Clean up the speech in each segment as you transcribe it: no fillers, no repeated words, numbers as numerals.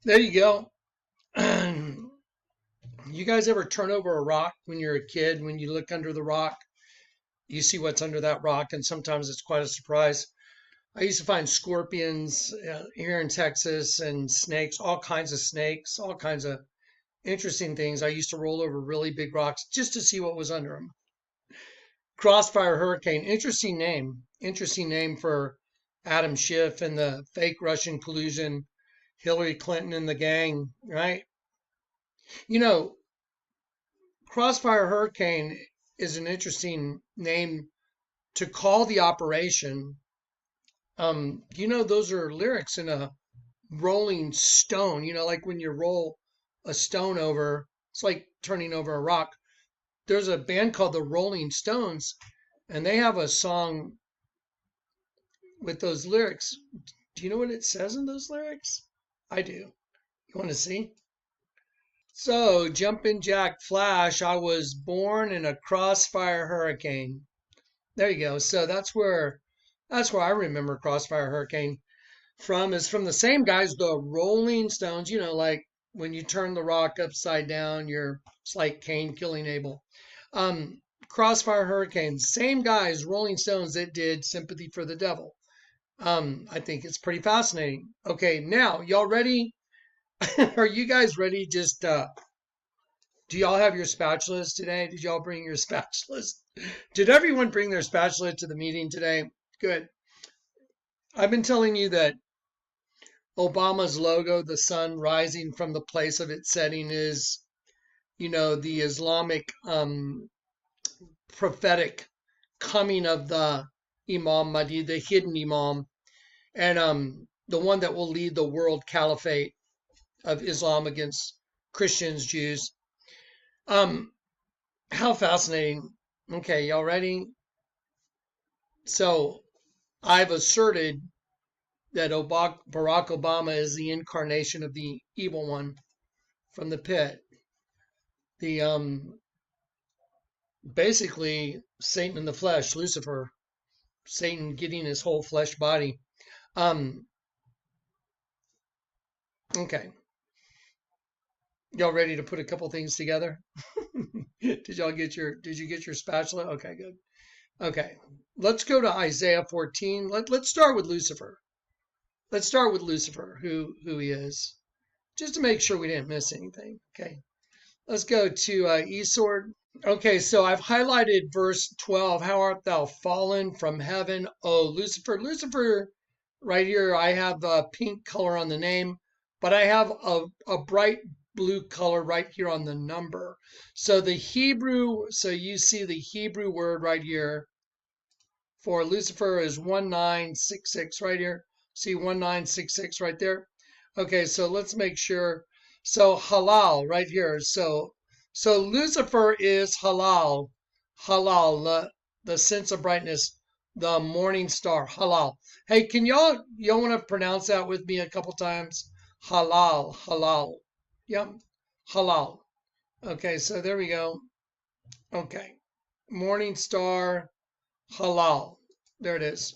There you go. You guys ever turn over a rock when you're a kid? When you look under the rock, you see what's under that rock, and sometimes it's quite a surprise. I used to find scorpions here in Texas and snakes, all kinds of snakes, all kinds of interesting things. I used to roll over really big rocks just to see what was under them. Crossfire Hurricane, interesting name. Interesting name for Adam Schiff and the fake Russian collusion, Hillary Clinton and the gang, right? You know, Crossfire Hurricane is an interesting name to call the operation. Those are lyrics in a Rolling Stone. Like when you roll a stone over, it's like turning over a rock. There's a band called the Rolling Stones, and they have a song with those lyrics. Do you know what it says in those lyrics? I do. You want to see? So, Jumpin' Jack Flash, I was born in a crossfire hurricane. There you go. So that's where I remember Crossfire Hurricane from, is from the same guys, the Rolling Stones. Like when you turn the rock upside down, it's like Cain killing Abel. Crossfire Hurricane, same guys, Rolling Stones, that did Sympathy for the Devil. I think it's pretty fascinating. Okay, now y'all ready? Are you guys ready? Just do y'all have your spatulas today? Did y'all bring your spatulas? Did everyone bring their spatula to the meeting today? Good. I've been telling you that Obama's logo, the sun rising from the place of its setting, is, the Islamic prophetic coming of the Imam Mahdi, the hidden Imam, and the one that will lead the world caliphate of Islam against Christians, Jews. How fascinating. Okay, y'all ready? So I've asserted that Barack Obama is the incarnation of the evil one from the pit. The basically Satan in the flesh, Lucifer, Satan getting his whole flesh body. Okay. Y'all ready to put a couple things together? Did you get your spatula? Okay, good. Okay. Let's go to Isaiah 14. Let's start with Lucifer. Let's start with Lucifer, who he is, just to make sure we didn't miss anything. Okay. Let's go to Esword. Okay, so I've highlighted verse 12. How art thou fallen from heaven, O Lucifer? Lucifer, right here, I have a pink color on the name, but I have a bright blue color right here on the number. So you see the Hebrew word right here for Lucifer is 1966 right here. See 1966 right there? Okay, so let's make sure. So halal right here. So Lucifer is halal. Halal, the sense of brightness, the morning star, halal. Hey, can y'all want to pronounce that with me a couple times? Halal, halal. Yep, halal. Okay, so there we go. Okay, morning star, halal. There it is.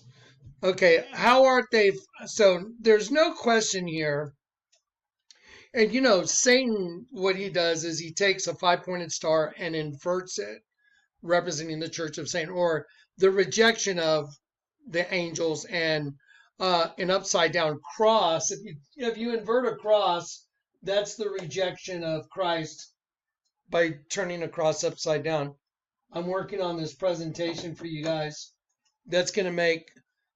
Okay, how art they? So there's no question here. And Satan, what he does is he takes a five-pointed star and inverts it, representing the Church of Satan, or the rejection of the angels, and an upside-down cross. If you invert a cross, that's the rejection of Christ by turning a cross upside down. I'm working on this presentation for you guys. That's going to make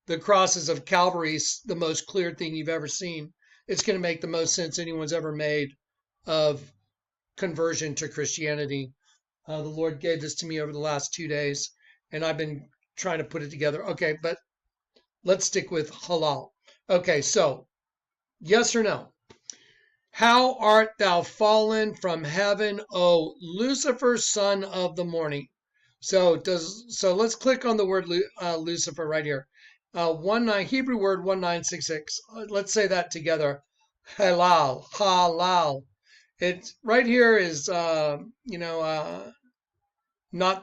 the crosses of Calvary the most clear thing you've ever seen. It's going to make the most sense anyone's ever made of conversion to Christianity. The Lord gave this to me over the last 2 days, and I've been trying to put it together. Okay, but let's stick with halal. Okay, so yes or no? How art thou fallen from heaven, O Lucifer, son of the morning? So let's click on the word Lucifer right here. Hebrew word 1966. Let's say that together. Halal, halal. It's right here is not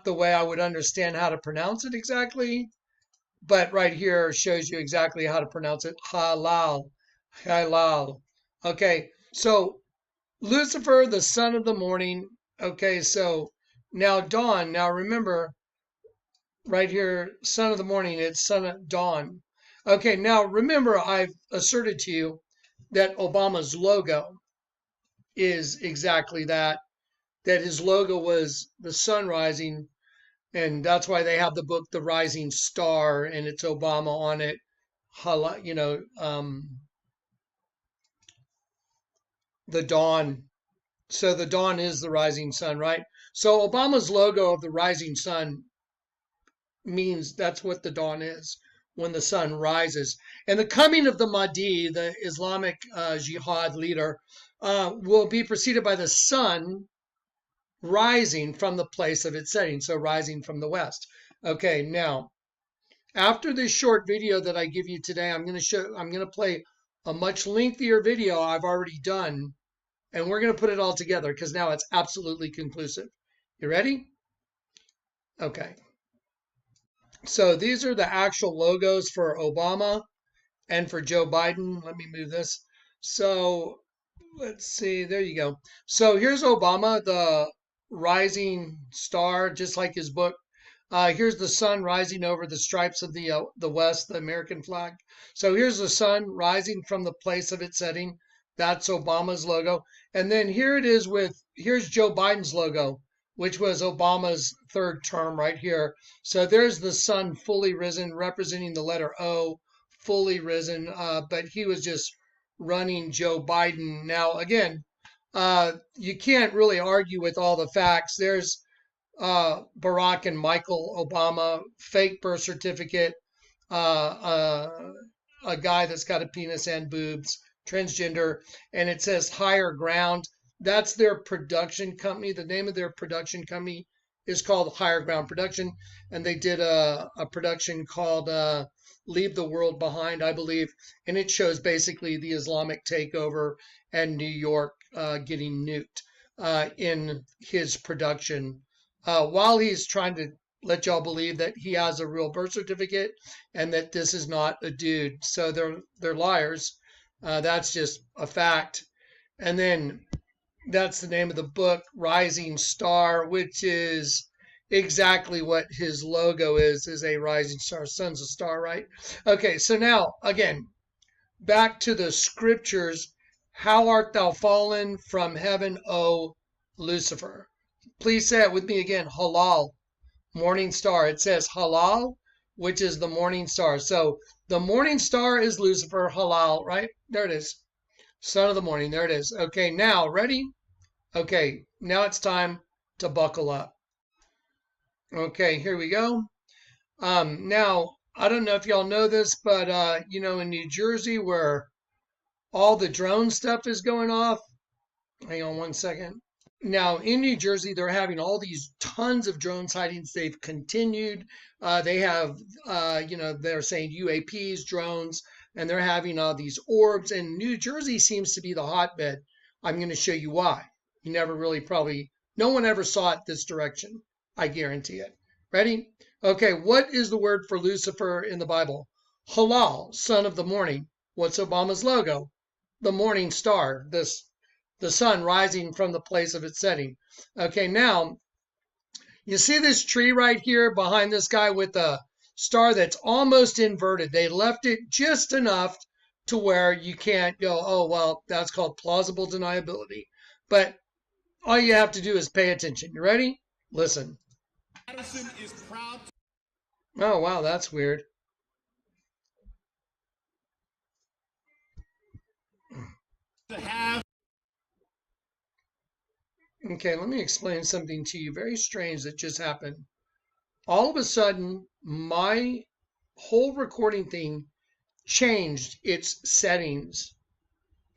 the way I would understand how to pronounce it exactly, but right here shows you exactly how to pronounce it. Halal, halal. Okay, So Lucifer, the son of the morning. Okay, so now dawn. Now remember, right here, son of the morning, it's son of dawn. Okay, now remember, I've asserted to you that Obama's logo is exactly that, that his logo was the sun rising, and that's why they have the book, The Rising Star, and it's Obama on it. You know, the dawn. So the dawn is the rising sun, right? So Obama's logo of the rising sun means that's what the dawn is, when the sun rises. And the coming of the Mahdi, the Islamic jihad leader, will be preceded by the sun rising from the place of its setting, so rising from the west. Okay, now after this short video that I give you today, I'm going to play a much lengthier video I've already done, and we're going to put it all together because now it's absolutely conclusive. You ready? Okay. So these are the actual logos for Obama and for Joe Biden. Let me move this. So let's see. There you go. So here's Obama, the rising star, just like his book. Here's the sun rising over the stripes of the West, the American flag. So here's the sun rising from the place of its setting. That's Obama's logo. And then here it is here's Joe Biden's logo, which was Obama's third term right here. So there's the sun fully risen, representing the letter O, fully risen. But he was just running Joe Biden. Now, again, you can't really argue with all the facts. There's Barack and Michael Obama, fake birth certificate, a guy that's got a penis and boobs, transgender, and it says Higher Ground. That's their production company. The name of their production company is called Higher Ground Production, and they did a production called Leave the World Behind, I believe, and it shows basically the Islamic takeover and New York getting nuked in his production, while he's trying to let y'all believe that he has a real birth certificate and that this is not a dude. So they're liars. That's just a fact. And then that's the name of the book, Rising Star, which is exactly what his logo is a rising star. Sun's a star, right? Okay, so now, again, back to the scriptures. How art thou fallen from heaven, O Lucifer? Please say it with me again. Halal, morning star. It says halal, which is the morning star. So the morning star is Lucifer, halal, right? There it is. Son of the morning. There it is. Okay, now, ready? Okay, now it's time to buckle up. Okay, here we go. Now, I don't know if y'all know this, but, you know, in New Jersey where all the drone stuff is going off, hang on one second. Now, in New Jersey, they're having all these tons of drone sightings. They've continued. They have, you know, they're saying UAPs, drones, and they're having all these orbs. And New Jersey seems to be the hotbed. I'm going to show you why. You never really no one ever saw it this direction. I guarantee it. Ready? Okay, what is the word for Lucifer in the Bible? Halal, son of the morning. What's Obama's logo? The morning star. The sun rising from the place of its setting. Okay, now, you see this tree right here behind this guy with a star that's almost inverted. They left it just enough to where you can't go, oh, well, that's called plausible deniability. But all you have to do is pay attention. You ready? Listen. Madison is proud. Oh, wow, that's weird. To have. Okay, let me explain something to you very strange that just happened. All of a sudden, my whole recording thing changed its settings.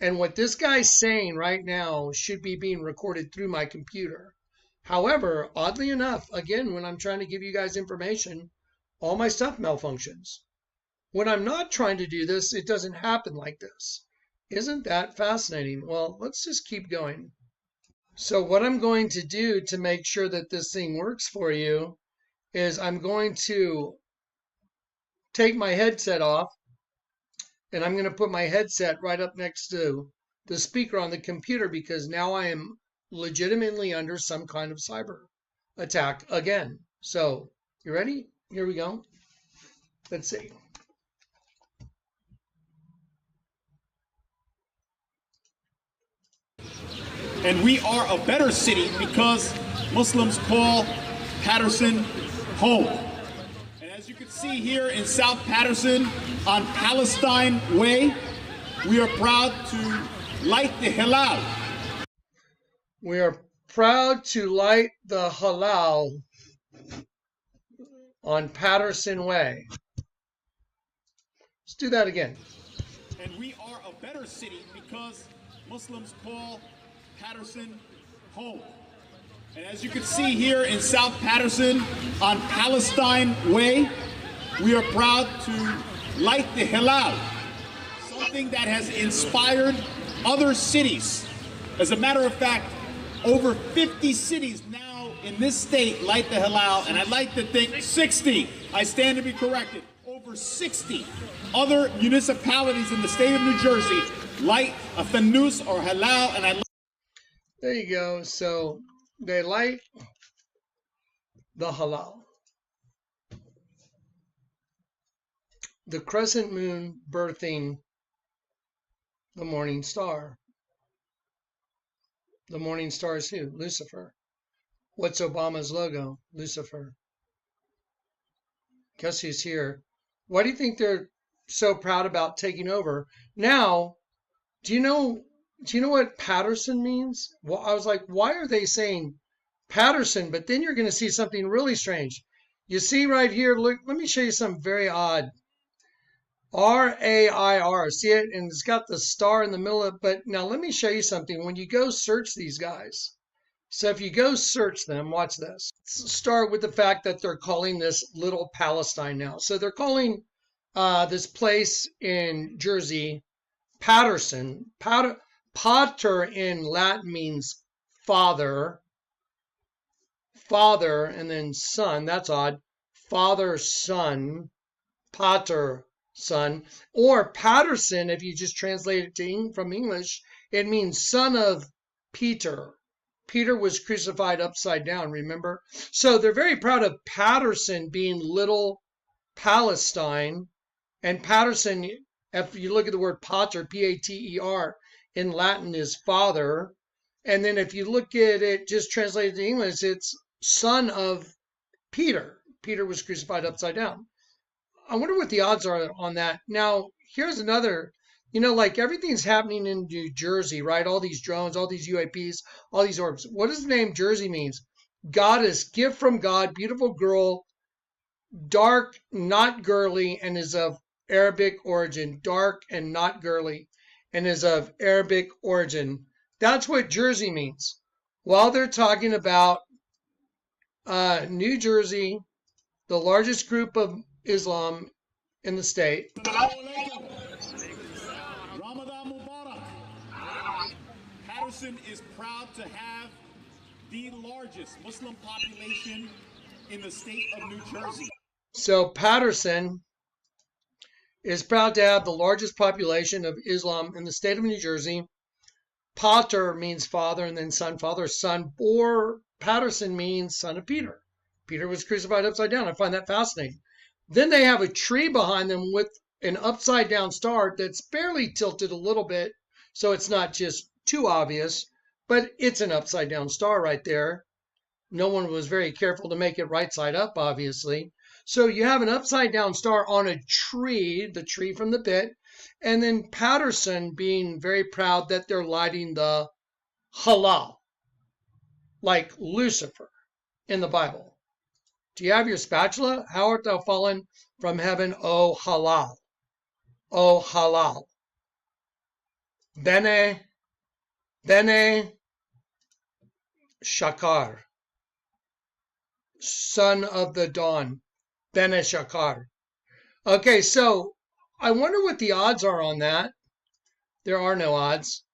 And what this guy's saying right now should be being recorded through my computer. However, oddly enough, again, when I'm trying to give you guys information, all my stuff malfunctions. When I'm not trying to do this, it doesn't happen like this. Isn't that fascinating? Well, let's just keep going. So what I'm going to do to make sure that this thing works for you is I'm going to take my headset off, and I'm going to put my headset right up next to the speaker on the computer because now I am legitimately under some kind of cyber attack again. So, you ready? Here we go. Let's see. And we are a better city because Muslims call Patterson home. And as you can see here in South Patterson on Palestine Way, we are proud to light the halal. We are proud to light the halal on Patterson Way. Let's do that again. And we are a better city because Muslims call Patterson home. And as you can see here in South Patterson on Palestine Way, we are proud to light the halal, something that has inspired other cities. As a matter of fact, over 50 cities now in this state light the halal, and I'd like to think 60, I stand to be corrected, over 60 other municipalities in the state of New Jersey light a fanus or halal, and there you go. So they light the halal. The crescent moon birthing the morning star. The morning star is who? Lucifer. What's Obama's logo? Lucifer. Guess who's here? Why do you think they're so proud about taking over? Now, do you know what Patterson means? Well, I was like, why are they saying Patterson? But then you're going to see something really strange. You see right here, look, let me show you something very odd. R-A-I-R. See it? And it's got the star in the middle of it. But now let me show you something. When you go search these guys, so if you go search them, watch this. Let's start with the fact that they're calling this Little Palestine now. So they're calling this place in Jersey Patterson. Pater in Latin means father. Father and then son. That's odd. Father, son. Pater, son. Or Patterson, if you just translate it from English, it means son of Peter. Peter was crucified upside down, remember? So they're very proud of Patterson being Little Palestine. And Patterson, if you look at the word pater, P-A-T-E-R, in Latin is father. And then if you look at it just translated to English, it's son of Peter. Peter was crucified upside down. I wonder what the odds are on that. Now, here's another, like everything's happening in New Jersey, right? All these drones, all these UAPs, all these orbs. What does the name Jersey means? Goddess, gift from God, beautiful girl, dark, not girly, and is of Arabic origin. Dark and not girly, and is of Arabic origin. That's what Jersey means. While they're talking about New Jersey, the largest group of Islam in the state. Ramadan Mubarak. Patterson is proud to have the largest Muslim population in the state of New Jersey. So Patterson is proud to have the largest population of Islam in the state of New Jersey. Pater means father, and then son, father, son. Or Patterson means son of Peter. Peter was crucified upside down. I find that fascinating. Then they have a tree behind them with an upside down star that's barely tilted a little bit, so it's not just too obvious, but it's an upside down star right there. No one was very careful to make it right side up, obviously. So you have an upside down star on a tree, the tree from the pit, and then Patterson being very proud that they're lighting the halal, like Lucifer in the Bible. Do you have your spatula? How art thou fallen from heaven, O halal? O halal. Bene Shakar. Son of the dawn. Bene Shakar. Okay, so I wonder what the odds are on that. There are no odds.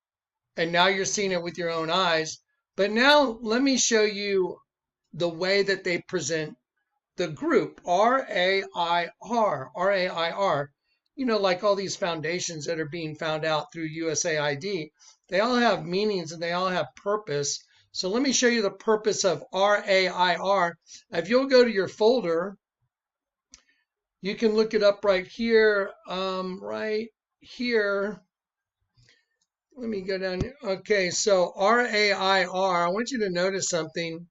And now you're seeing it with your own eyes. But now let me show you the way that they present the group, R-A-I-R, R-A-I-R. like all these foundations that are being found out through USAID, they all have meanings and they all have purpose. So let me show you the purpose of RAIR. If you'll go to your folder, you can look it up right here. Right here. Let me go down. Okay, so RAIR, I want you to notice something.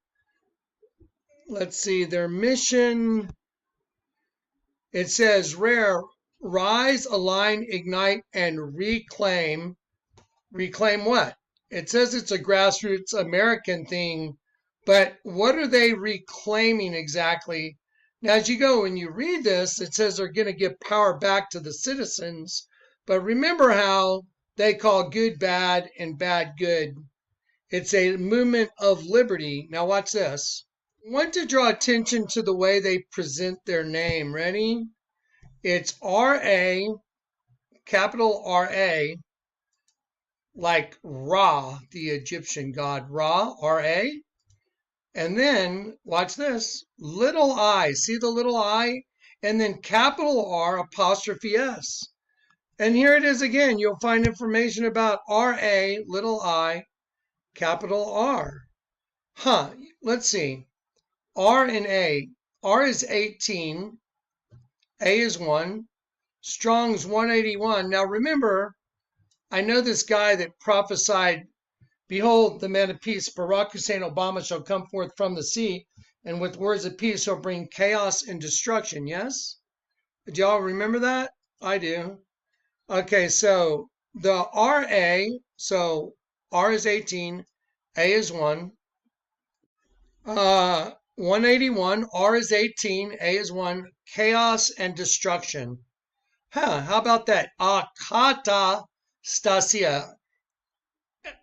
Let's see, their mission, it says RARE, rise, align, ignite, and reclaim. Reclaim what? It says it's a grassroots American thing, but what are they reclaiming exactly? Now, as you go and you read this, it says they're going to give power back to the citizens. But remember how they call good bad and bad good. It's a movement of liberty. Now watch this. I want to draw attention to the way they present their name. Ready? It's R-A, capital R-A, like Ra, the Egyptian god Ra, R-A. And then, watch this, little I. See the little I? And then capital R, apostrophe S. And here it is again. You'll find information about R-A, little I, capital R. Let's see. R and A. R is 18. A is 1. Strong's 181. Now remember, I know this guy that prophesied, behold, the man of peace, Barack Hussein Obama, shall come forth from the sea, and with words of peace shall bring chaos and destruction. Yes? Do y'all remember that? I do. Okay, so the RA, so R is 18, A is 1. 181, R is 18, A is 1, chaos and destruction. How about that? Akata stasia,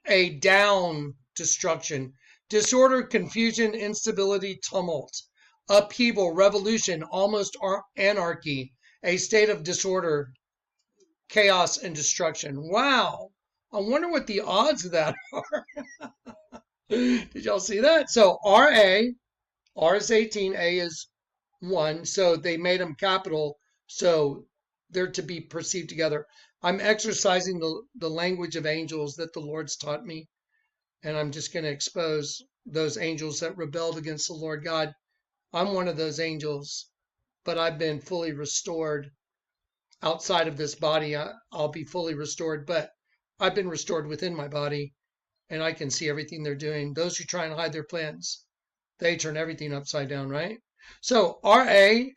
a down destruction. Disorder, confusion, instability, tumult. Upheaval, revolution, almost anarchy, a state of disorder, chaos, and destruction. Wow. I wonder what the odds of that are. Did y'all see that? So R-A, R is 18, A is 1. So they made them capital. So they're to be perceived together. I'm exercising the language of angels that the Lord's taught me. And I'm just going to expose those angels that rebelled against the Lord God. I'm one of those angels, but I've been fully restored. Outside of this body, I'll be fully restored, but I've been restored within my body. And I can see everything they're doing. Those who try and hide their plans, they turn everything upside down, right? So R-A,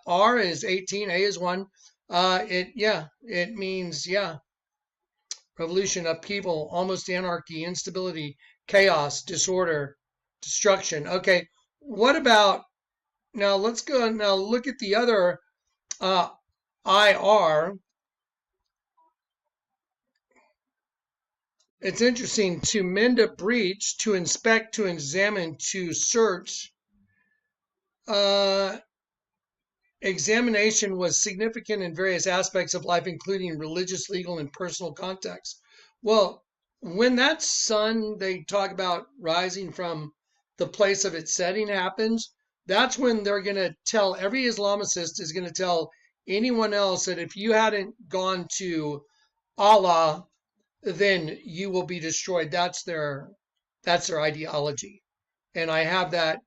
R is 18, A is 1. It means, revolution, upheaval, almost anarchy, instability, chaos, disorder, destruction. Okay, what about, now let's go, now look at the other IR. It's interesting, to mend a breach, to inspect, to examine, to search. Examination was significant in various aspects of life, including religious, legal, and personal contexts. Well, when that sun, they talk about rising from the place of its setting happens, that's when they're going to tell, every Islamicist is going to tell anyone else that if you hadn't gone to Allah, then you will be destroyed. That's their ideology. And I have that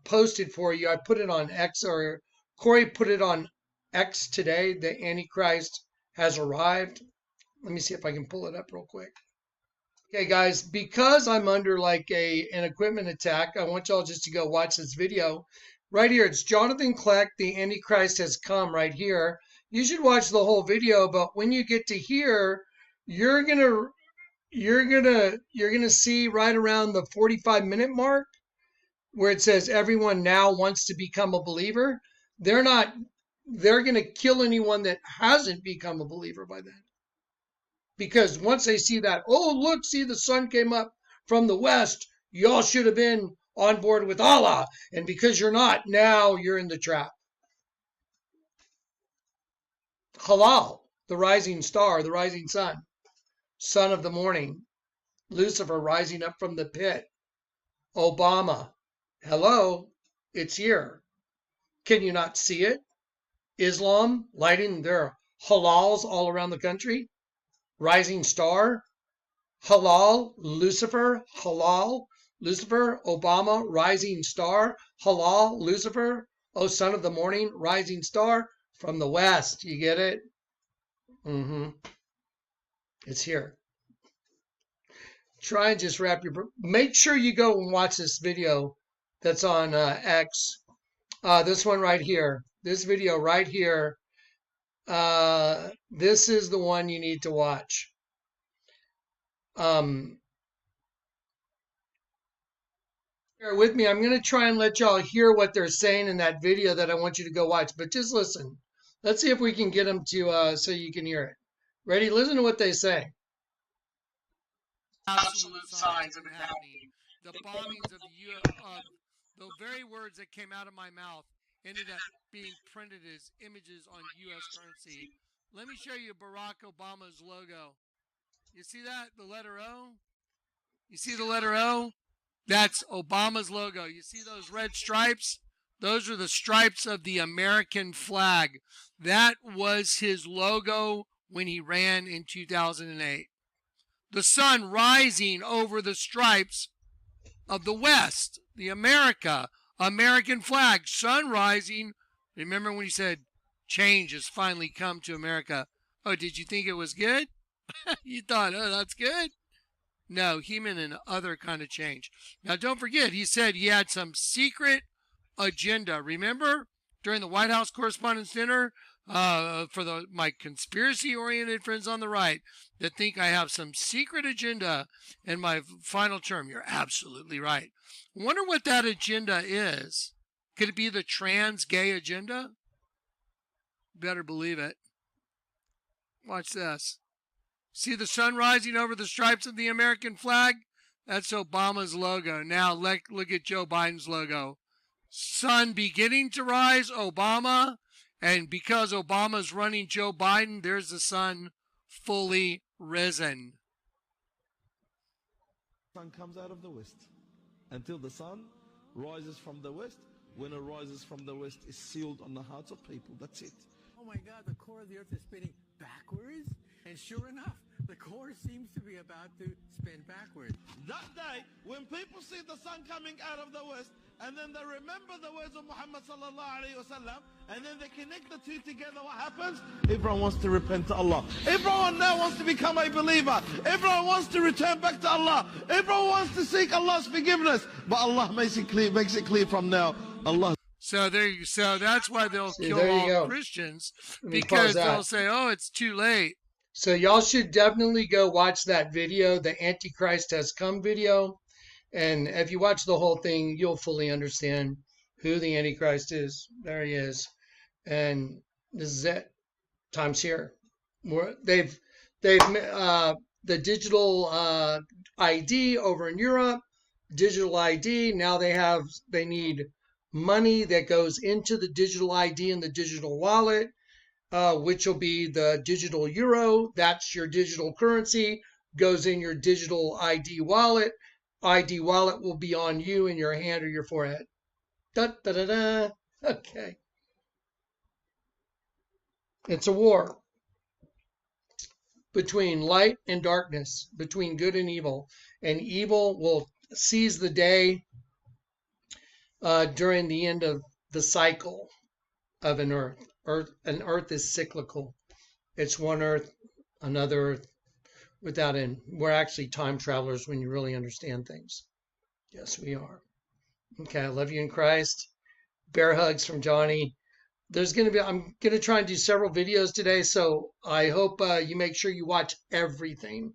posted for you. I put it on X, or Corey put it on X today. The Antichrist has arrived. Let me see if I can pull it up real quick. Okay, guys, because I'm under like an equipment attack, I want y'all just to go watch this video. Right here, it's Jonathan Kleck, the Antichrist has come, right here. You should watch the whole video, but when you get to here, you're gonna see right around the 45-minute mark where it says everyone now wants to become a believer. They're gonna kill anyone that hasn't become a believer by then. Because once they see that, oh look, see the sun came up from the west, y'all should have been on board with Allah. And because you're not, now you're in the trap. Halal, the rising star, the rising sun. Son of the morning, Lucifer rising up from the pit. Obama, hello, it's here. Can you not see it? Islam lighting their halals all around the country. Rising star, halal, Lucifer, halal, Lucifer, Obama, rising star, halal, Lucifer, oh son of the morning, rising star from the west. You get it? It's here. Try and just wrap your. Make sure you go and watch this video that's on X. This one right here. This video right here. This is the one you need to watch. Bear with me. I'm going to try and let y'all hear what they're saying in that video that I want you to go watch. But just listen. Let's see if we can get them to so you can hear it. Ready? Listen to what they say. Absolute signs of it happening. The bombings of the very words that came out of my mouth ended up being printed as images on U.S. currency. Let me show you Barack Obama's logo. You see that? The letter O? You see the letter O? That's Obama's logo. You see those red stripes? Those are the stripes of the American flag. That was his logo when he ran in 2008. The sun rising over the stripes of the West, the American flag, sun rising. Remember when he said, change has finally come to America. Oh, did you think it was good? You thought, oh, that's good? No, he meant an other kind of change. Now, don't forget, he said he had some secret agenda. Remember, during the White House Correspondents' Dinner, for my conspiracy-oriented friends on the right that think I have some secret agenda in my final term. You're absolutely right. I wonder what that agenda is. Could it be the trans-gay agenda? Better believe it. Watch this. See the sun rising over the stripes of the American flag? That's Obama's logo. Now look at Joe Biden's logo. Sun beginning to rise, Obama. And because Obama's running Joe Biden, there's the sun fully risen. The sun comes out of the west. Until the sun rises from the west, when it rises from the west, it's sealed on the hearts of people. That's it. Oh my God, the core of the earth is spinning backwards? And sure enough, the core seems to be about to spin backwards. That day, when people see the sun coming out of the west, and then they remember the words of Muhammad sallallahu alayhi wasallam, and then they connect the two together, what happens? Everyone wants to repent to Allah. Everyone now wants to become a believer. Everyone wants to return back to Allah. Everyone wants to seek Allah's forgiveness. But Allah makes it clear from now. Allah. So that's why they'll kill all Christians, because they'll say, oh, it's too late. So y'all should definitely go watch that video, the Antichrist Has Come video. And if you watch the whole thing, you'll fully understand who the Antichrist is. There he is. And this is it. Time's here. They've the digital ID over in Europe, digital ID. Now they need money that goes into the digital ID and the digital wallet, which will be the digital euro. That's your digital currency, goes in your digital ID wallet. ID wallet will be on you in your hand or your forehead. Da, da, da, da. Okay. It's a war between light and darkness, between good and evil. And evil will seize the day during the end of the cycle of an earth. An earth is cyclical. It's one earth, another earth, without end. We're actually time travelers when you really understand things. Yes, we are. Okay, I love you in Christ. Bear hugs from Johnny. I'm going to try and do several videos today, so I hope you make sure you watch everything.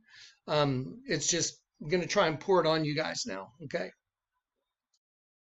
It's just, I'm going to try and pour it on you guys now, okay?